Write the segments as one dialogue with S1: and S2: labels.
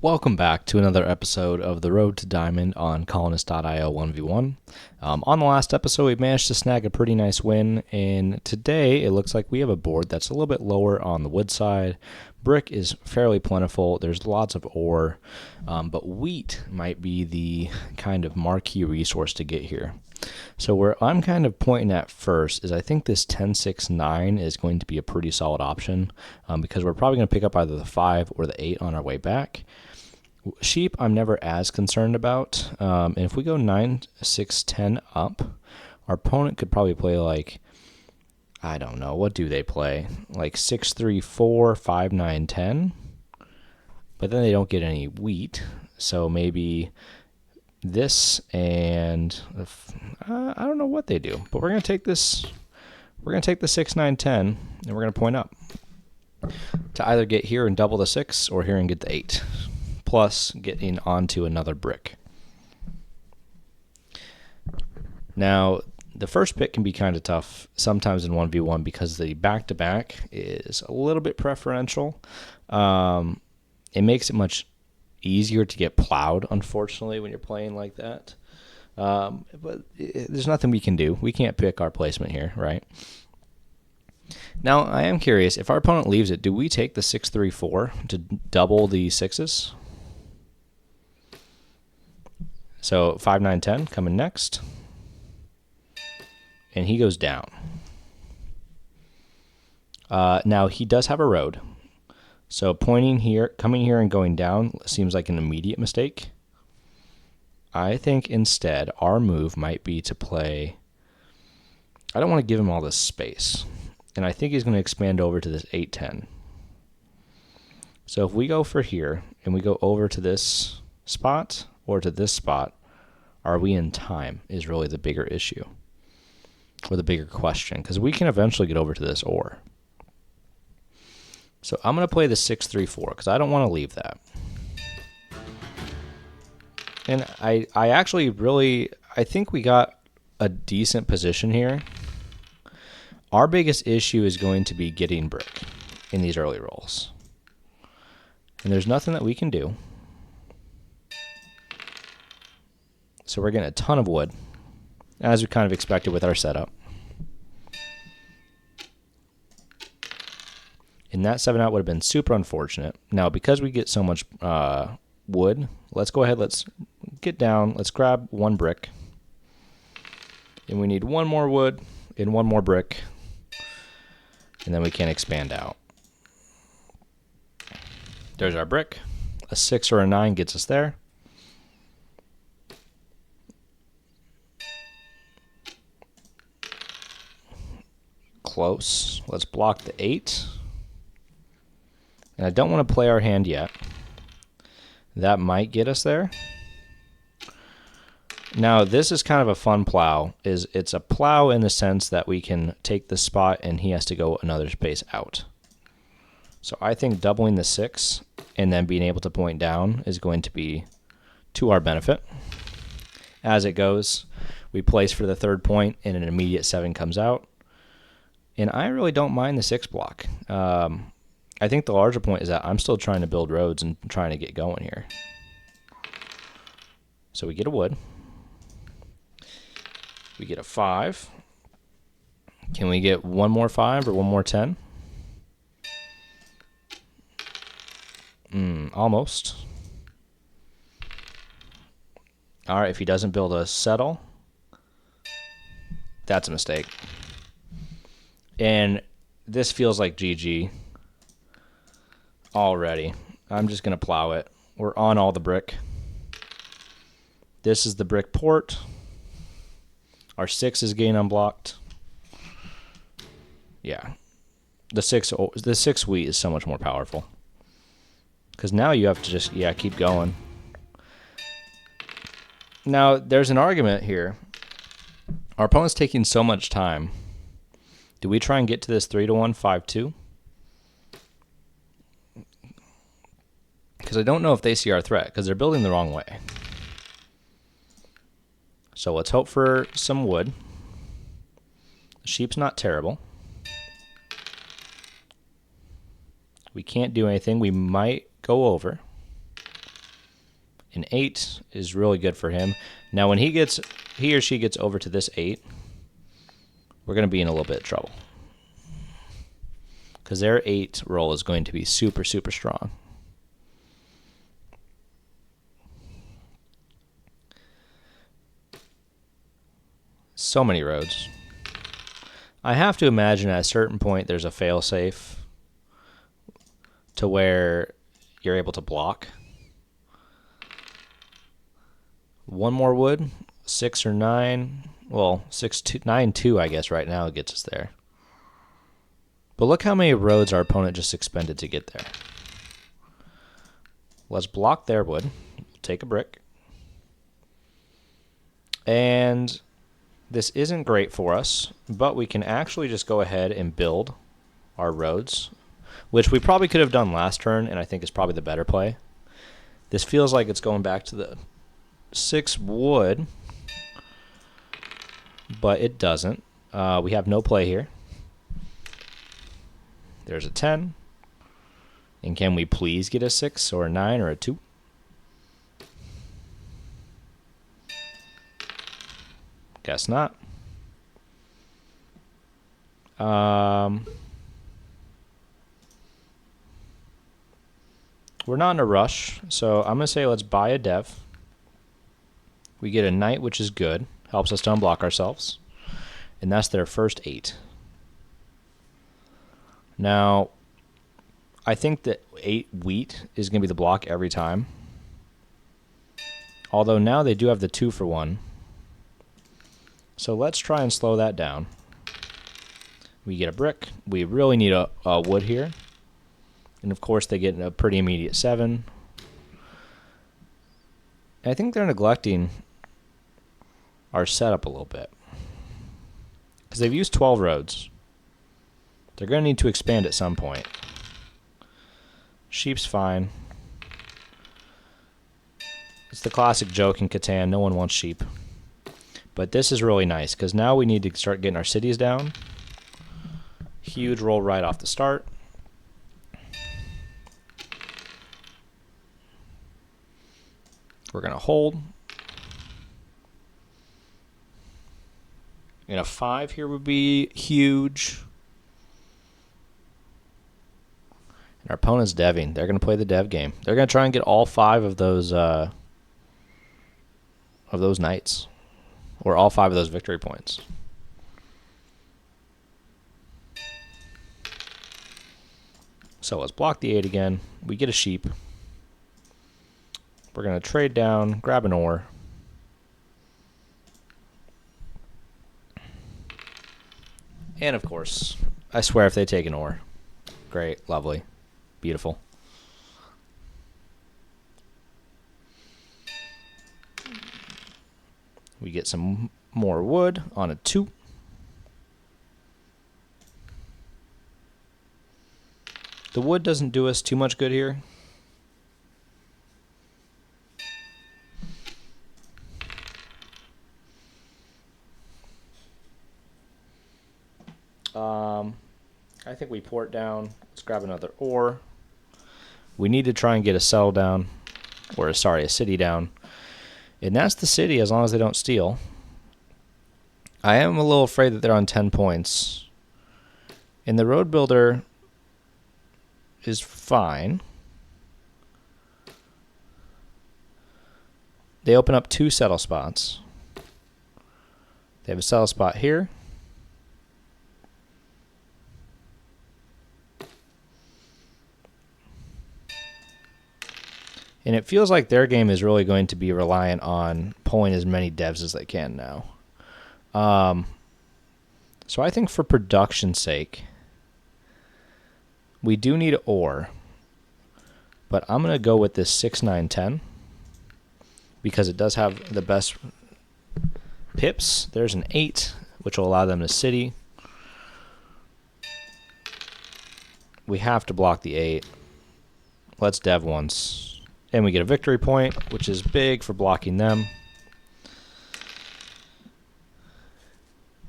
S1: Welcome back to another episode of The Road to Diamond on Colonist.io 1v1. On the last episode, we managed to snag a pretty nice win, and today it looks like we have a board that's a little bit lower on the wood side. Brick is fairly plentiful, there's lots of ore, but wheat might be the kind of marquee resource to get here. So where I'm kind of pointing at first is I think this 10-6-9 is going to be a pretty solid option because we're probably going to pick up either the 5 or the 8 on our way back. Sheep, I'm never as concerned about. And if we go 9-6-10 up, our opponent could probably play like, I don't know, what do they play? Like 6-3-4, 5-9-10. But then they don't get any wheat. So maybe this and I don't know what they do. But we're going to take this. We're going to take the 6-9-10 and we're going to point up to either get here and double the 6 or here and get the 8. Plus getting onto another brick. Now, the first pick can be kind of tough sometimes in 1v1 because the back-to-back is a little bit preferential. It makes it much easier to get plowed, unfortunately, when you're playing like that. But there's nothing we can do. We can't pick our placement here, right? Now, I am curious, if our opponent leaves it, do we take the 6-3-4 to double the 6s? So 5-9-10 coming next. And he goes down. Now he does have a road. So pointing here, coming here and going down seems like an immediate mistake. I think instead our move might be to play. I don't want to give him all this space. And I think he's going to expand over to this 8-10. So if we go for here and we go over to this spot or to this spot, are we in time is really the bigger issue or the bigger question, because we can eventually get over to this ore. So I'm going to play the 6-3-4 because I don't want to leave that. And I actually really, I think we got a decent position here. Our biggest issue is going to be getting brick in these early rolls. And there's nothing that we can do. So we're getting a ton of wood, as we kind of expected with our setup. And that 7 out would have been super unfortunate. Now, because we get so much wood, let's go ahead, let's get down, let's grab one brick. And we need one more wood and one more brick. And then we can expand out. There's our brick. A 6 or a 9 gets us there. Close. Let's block the 8. And I don't want to play our hand yet. That might get us there. Now, this is kind of a fun plow. It's a plow in the sense that we can take the spot and he has to go another space out. So I think doubling the 6 and then being able to point down is going to be to our benefit. As it goes, we place for the third point and an immediate 7 comes out. And I really don't mind the 6 block. I think the larger point is that I'm still trying to build roads and trying to get going here. So we get a wood. We get a 5. Can we get one more 5 or one more 10? Almost. All right, if he doesn't build a settle, that's a mistake. And this feels like GG already. I'm just going to plow it. We're on all the brick. This is the brick port. Our 6 is getting unblocked. Yeah. The 6 wheat is so much more powerful. Because now you have to just, keep going. Now, there's an argument here. Our opponent's taking so much time. Do we try and get to this 3-1, 5-2? Because I don't know if they see our threat, because they're building the wrong way. So let's hope for some wood. The sheep's not terrible. We can't do anything. We might go over. An 8 is really good for him. Now, when he or she gets over to this 8, we're going to be in a little bit of trouble. Because their 8 roll is going to be super, super strong. So many roads. I have to imagine at a certain point there's a failsafe to where you're able to block. One more wood, 6 or 9. Well, 9-2, I guess, right now gets us there. But look how many roads our opponent just expended to get there. Let's block their wood. Take a brick. And this isn't great for us, but we can actually just go ahead and build our roads, which we probably could have done last turn, and I think is probably the better play. This feels like it's going back to the 6 wood, but it doesn't. We have no play here. There's a 10. And can we please get a 6 or a 9 or a 2? Guess not. We're not in a rush, so I'm going to say let's buy a dev. We get a knight, which is good. Helps us to unblock ourselves. And that's their first 8. Now, I think that 8 wheat is going to be the block every time. Although now they do have the 2 for 1. So let's try and slow that down. We get a brick. We really need a wood here. And of course they get a pretty immediate 7. And I think they're neglecting our setup a little bit. Because they've used 12 roads. They're going to need to expand at some point. Sheep's fine. It's the classic joke in Catan, no one wants sheep. But this is really nice, because now we need to start getting our cities down. Huge roll right off the start. We're going to hold. And a 5 here would be huge. And our opponent's deving. They're going to play the dev game. They're going to try and get all 5 of those knights. Or all 5 of those victory points. So let's block the 8 again. We get a sheep. We're going to trade down, grab an ore. And of course, I swear if they take an ore. Great, lovely, beautiful. We get some more wood on a 2. The wood doesn't do us too much good here. I think we port down. Let's grab another ore. We need to try and get a cell down. Or, sorry, a city down. And that's the city as long as they don't steal. I am a little afraid that they're on 10 points. And the road builder is fine. They open up 2 settle spots. They have a settle spot here. And it feels like their game is really going to be reliant on pulling as many devs as they can now. So I think for production's sake, we do need ore. But I'm going to go with this 6, 9, 10. Because it does have the best pips. There's an 8, which will allow them to city. We have to block the 8. Let's dev once. And we get a victory point, which is big for blocking them.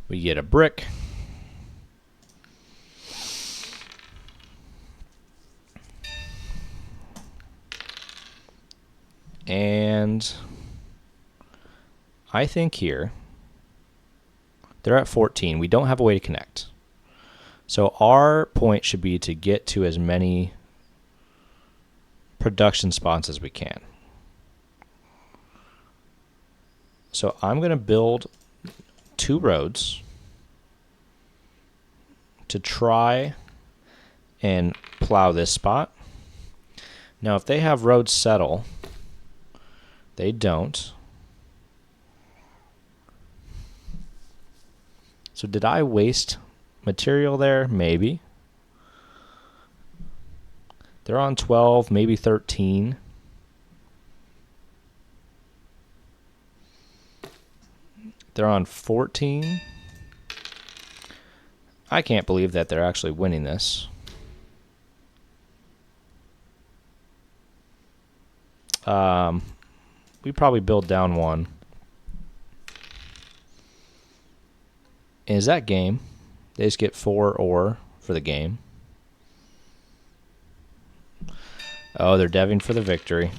S1: We get a brick. And And I think here, they're at 14. We don't have a way to connect. So our point should be to get to as many production spots as we can. So I'm going to build 2 roads to try and plow this spot. Now, if they have roads settle, they don't. So did I waste material there? Maybe. They're on 12, maybe 13. They're on 14. I can't believe that they're actually winning this. We probably build down 1. Is that game? They just get 4 ore for the game. Oh, they're deving for the victory.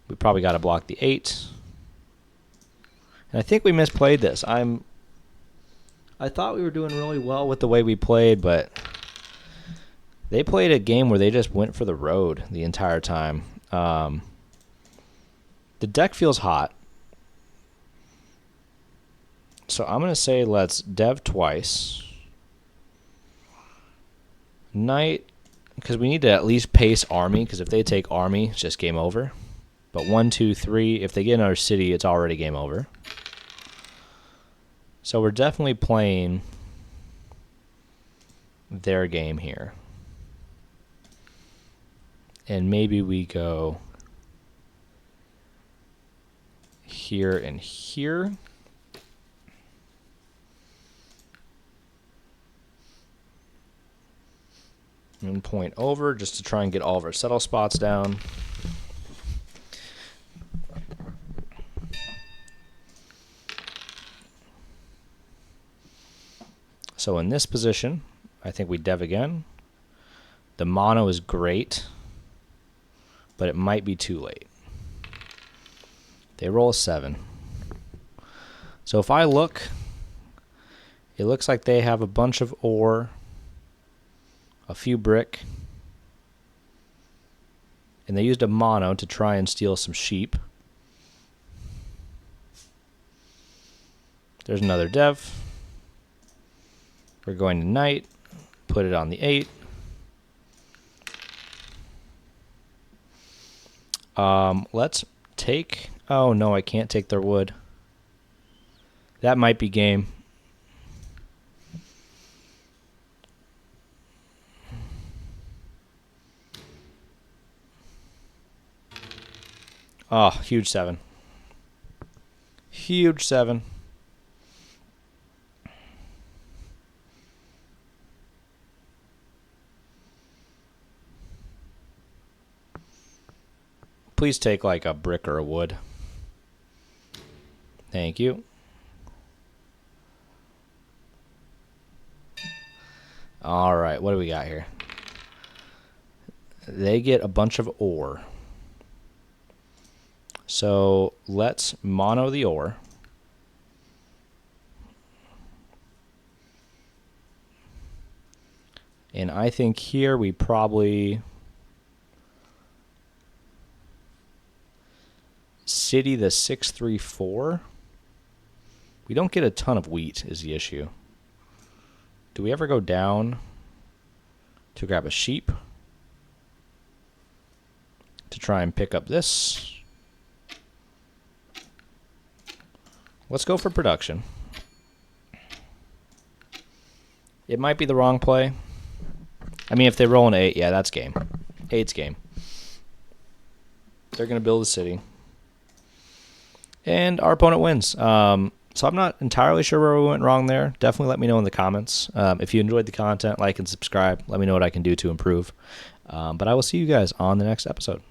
S1: We probably got to block the 8. And I think we misplayed this. I thought we were doing really well with the way we played, but they played a game where they just went for the road the entire time. The deck feels hot. So I'm going to say let's dev twice. Knight, because we need to at least pace army, because if they take army, it's just game over. But 1, 2, 3, if they get another city, it's already game over. So we're definitely playing their game here. And maybe we go here and here. And point over just to try and get all of our settle spots down. So in this position, I think we dev again. The mono is great, but it might be too late. They roll a 7. So if I look, it looks like they have a bunch of ore, a few brick, and they used a mono to try and steal some sheep. There's another dev. We're going to knight, put it on the 8. Let's take... Oh, no, I can't take their wood. That might be game. Oh, huge 7. Huge 7. Please take like a brick or a wood. Thank you. All right, what do we got here? They get a bunch of ore. So let's mono the ore. And I think here we probably city the 634. We don't get a ton of wheat is the issue. Do we ever go down to grab a sheep to try and pick up this? Let's go for production. It might be the wrong play. I mean, if they roll an 8, yeah, that's game. 8's game. They're going to build a city. And our opponent wins. So I'm not entirely sure where we went wrong there. Definitely let me know in the comments. If you enjoyed the content, like and subscribe. Let me know what I can do to improve. But I will see you guys on the next episode.